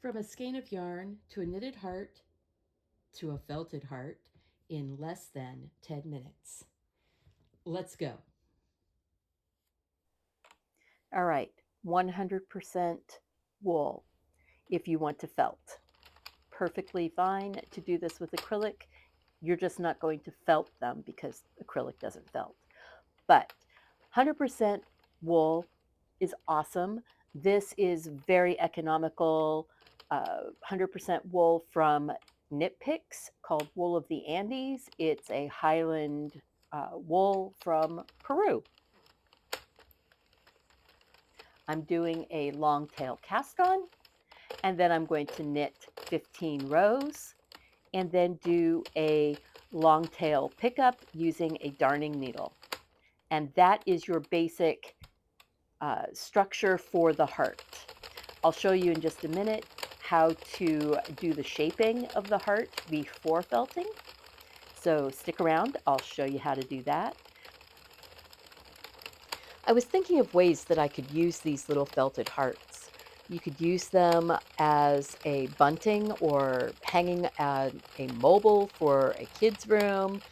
From a skein of yarn to a knitted heart to a felted heart in less than 10 minutes. Let's go. All right, 100% wool if you want to felt. Perfectly fine to do this with acrylic. You're just not going to felt them because acrylic doesn't felt. But 100% wool is awesome. This is very economical. 100% wool from Knit Picks called Wool of the Andes. It's a highland wool from Peru. I'm doing a long tail cast on, and then I'm going to knit 15 rows and then do a long tail pickup using a darning needle. And that is your basic structure for the heart. I'll show you in just a minute how to do the shaping of the heart before felting. So stick around, I'll show you how to do that. I was thinking of ways that I could use these little felted hearts. You could use them as a bunting or hanging at a mobile for a kid's room.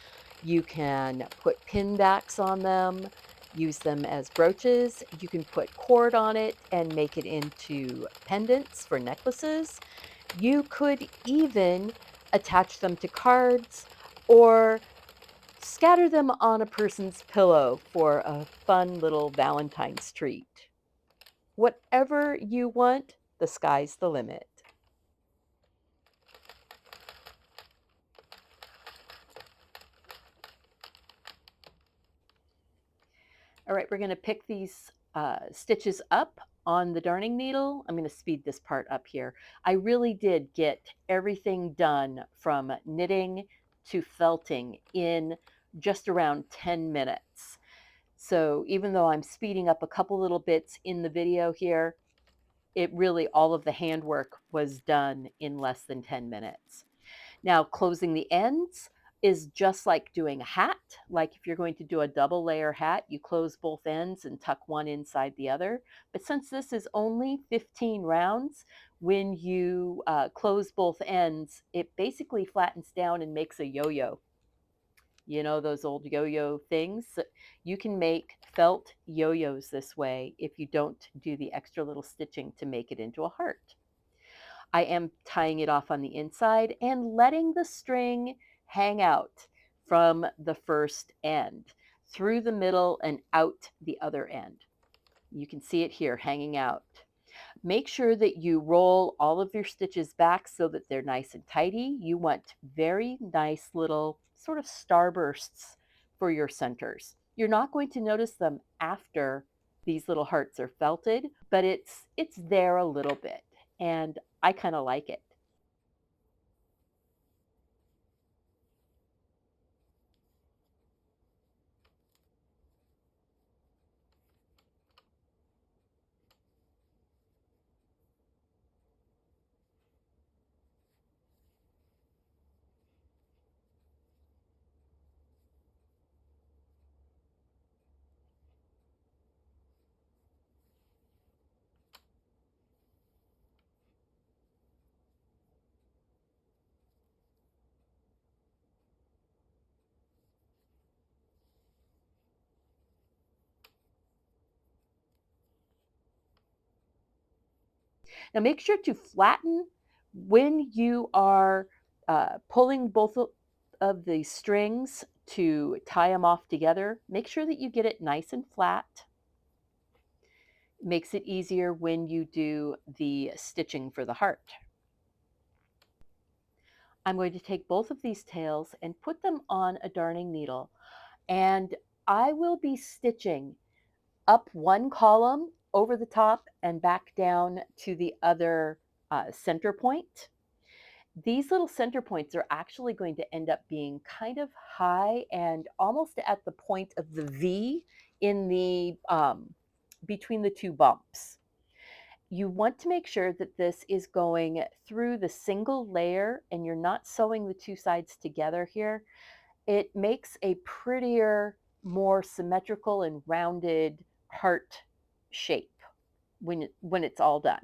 You can put pin backs on them, use them as brooches. You can put cord on it and make it into pendants for necklaces. You could even attach them to cards or scatter them on a person's pillow for a fun little Valentine's treat. Whatever you want, the sky's the limit. All right, we're going to pick these stitches up on the darning needle. I'm going to speed this part up here. I really did get everything done from knitting to felting in just around 10 minutes. So even though I'm speeding up a couple little bits in the video here, it really, all of the handwork was done in less than 10 minutes. Now, closing the ends is just like doing a hat. Like if you're going to do a double layer hat, you close both ends and tuck one inside the other. But since this is only 15 rounds, when you close both ends, it basically flattens down and makes a yo-yo. You know, those old yo-yo things? You can make felt yo-yos this way if you don't do the extra little stitching to make it into a heart. I am tying it off on the inside and letting the string hang out from the first end through the middle and out the other end. You can see it here hanging out. Make sure that you roll all of your stitches back so that they're nice and tidy. You want very nice little sort of starbursts for your centers. You're not going to notice them after these little hearts are felted, but it's there a little bit, and I kind of like it. Now make sure to flatten when you are pulling both of the strings to tie them off together. Make sure that you get it nice and flat. It makes it easier when you do the stitching for the heart. I'm going to take both of these tails and put them on a darning needle, and I will be stitching up one column over the top and back down to the other center point. These little center points are actually going to end up being kind of high and almost at the point of the V in the between the two bumps. You want to make sure that this is going through the single layer and you're not sewing the two sides together here. It makes a prettier, more symmetrical and rounded heart shape when it's all done.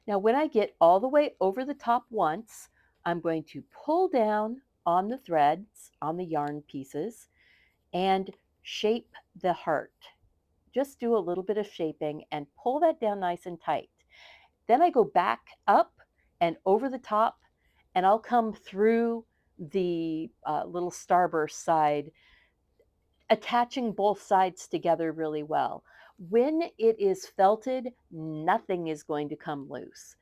Now, when I get all the way over the top once, I'm going to pull down on the threads, on the yarn pieces, and shape the heart. Just do a little bit of shaping and pull that down nice and tight. Then I go back up and over the top, and I'll come through the little starburst side, attaching both sides together really well. When it is felted, nothing is going to come loose.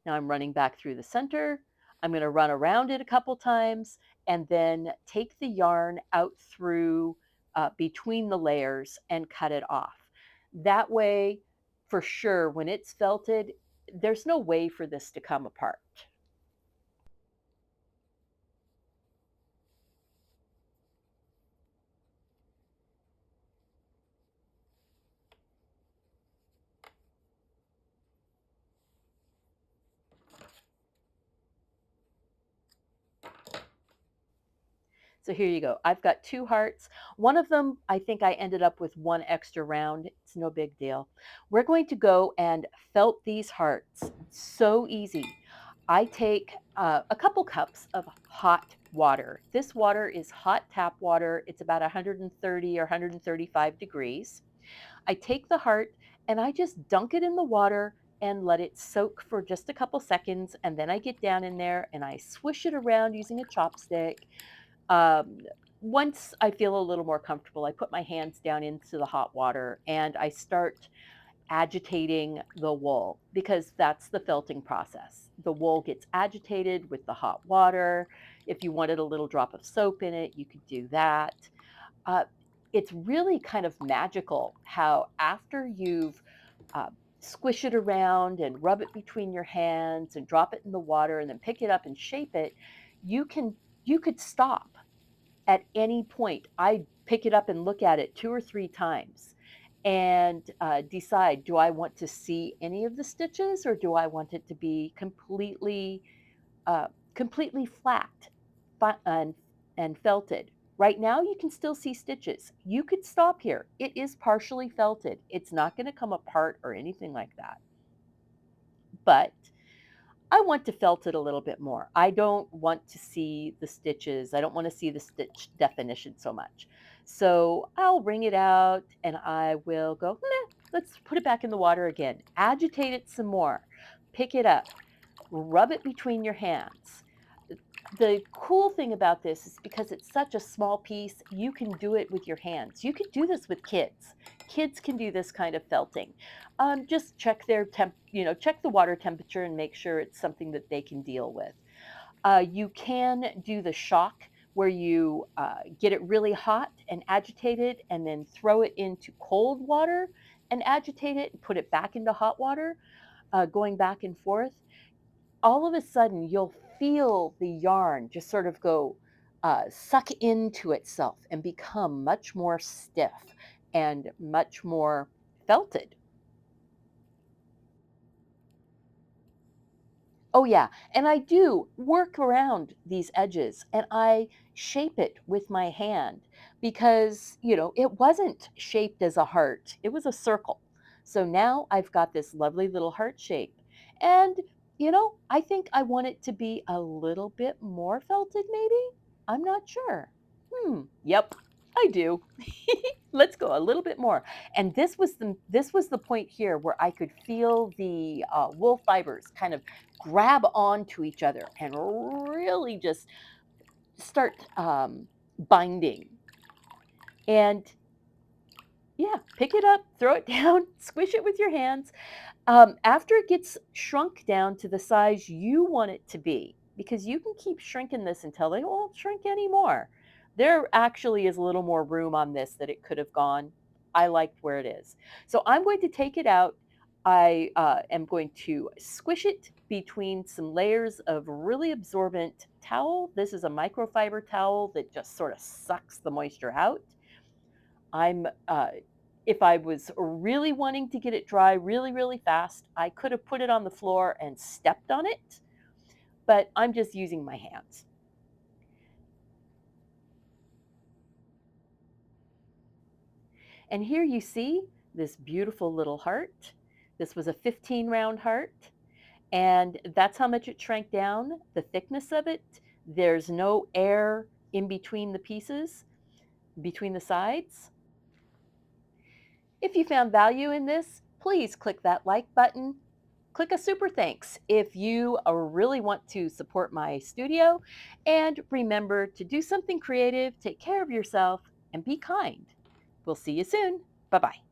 Now I'm running back through the center. I'm going to run around it a couple times and then take the yarn out through between the layers and cut it off. That way, for sure, when it's felted, there's no way for this to come apart. So here you go. I've got two hearts. One of them, I think I ended up with one extra round. It's no big deal. We're going to go and felt these hearts. So easy. I take a couple cups of hot water. This water is hot tap water. It's about 130 or 135 degrees. I take the heart and I just dunk it in the water and let it soak for just a couple seconds. And then I get down in there and I swish it around using a chopstick. um, Once I feel a little more comfortable, I put my hands down into the hot water and I start agitating the wool because that's the felting process. The wool gets agitated with the hot water. If you wanted a little drop of soap in it, you could do that. Uh, it's really kind of magical how after you've uh, squish it around and rub it between your hands and drop it in the water and then pick it up and shape it, you can you could stop at any point. I pick it up and look at it 2 or 3 times and decide, do I want to see any of the stitches or do I want it to be uh, completely flat and, felted? Right now, you can still see stitches. You could stop here. It is partially felted. It's not going to come apart or anything like that. But I want to felt it a little bit more. I don't want to see the stitches. I don't want to see the stitch definition so much. So I'll wring it out and I will go, meh, let's put it back in the water again. Agitate it some more. Pick it up. Rub it between your hands. The cool thing about this is because it's such a small piece, you can do it with your hands. You could do this with kids. Kids can do this kind of felting. Just check their check the water temperature and make sure it's something that they can deal with. You can do the shock where you get it really hot and agitate it and then throw it into cold water and agitate it and put it back into hot water, going back and forth. All of a sudden you'll feel the yarn just sort of go suck into itself and become much more stiff and much more felted. Oh, yeah, and I do work around these edges, and I shape it with my hand because, it wasn't shaped as a heart, it was a circle. So now I've got this lovely little heart shape, and, I think I want it to be a little bit more felted maybe? I'm not sure. Yep, I do. Let's go a little bit more. And this was the point here where I could feel the wool fibers kind of grab onto each other and really just start binding. And yeah, pick it up, throw it down, squish it with your hands. After it gets shrunk down to the size you want it to be, because you can keep shrinking this until they won't shrink anymore. There actually is a little more room on this that it could have gone. I liked where it is. So I'm going to take it out. I am going to squish it between some layers of really absorbent towel. This is a microfiber towel that just sort of sucks the moisture out. I'm If I was really wanting to get it dry really, really fast, I could have put it on the floor and stepped on it, but I'm just using my hands. And here you see this beautiful little heart. This was a 15 round heart, and that's how much it shrank down, the thickness of it. There's no air in between the pieces, between the sides. If you found value in this, please click that like button. Click a super thanks if you really want to support my studio. And remember to do something creative, take care of yourself, and be kind. We'll see you soon. Bye bye.